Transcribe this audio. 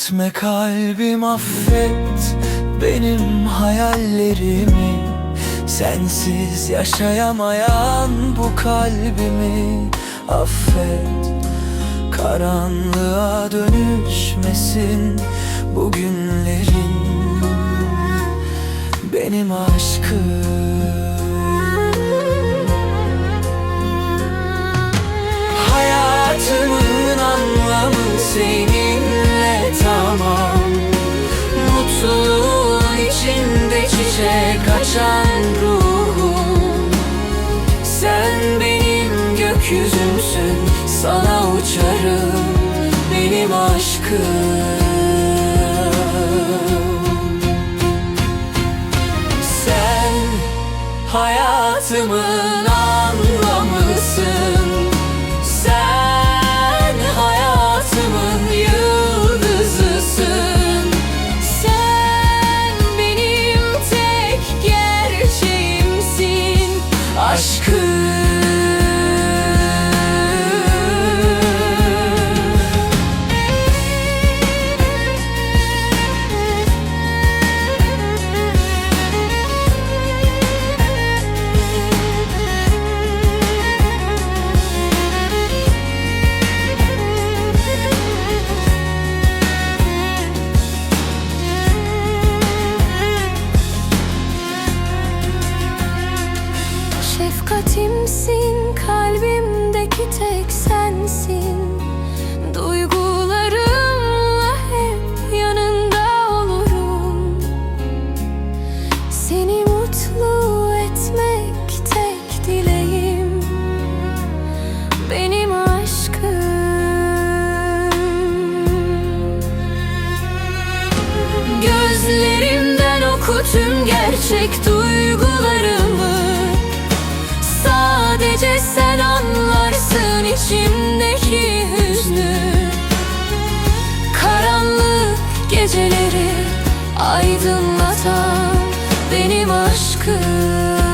Etme kalbim, affet benim hayallerimi. Sensiz yaşayamayan bu kalbimi affet. Karanlığa dönüşmesin bu günlerin, benim aşkım. Hayatımın anlamı seninle tamam. Mutluluğun içinde çiçek açan ruhum. Sen benim gökyüzümsün, sana uçarım benim aşkım. Sen hayatımın anlamısın. Sen hayatımın yıldızısın. Sen benim tek gerçeğimsin, Aşkım. şefkatimsin, kalbimdeki tek sensin. Duygularımla hep yanında olurum. Seni mutlu etmek tek dileğim, benim aşkım. Gözlerimden oku tüm gerçek duygularımı. Sadece sen anlarsın içimdeki hüznü. Karanlık geceleri aydınlatan benim aşkım.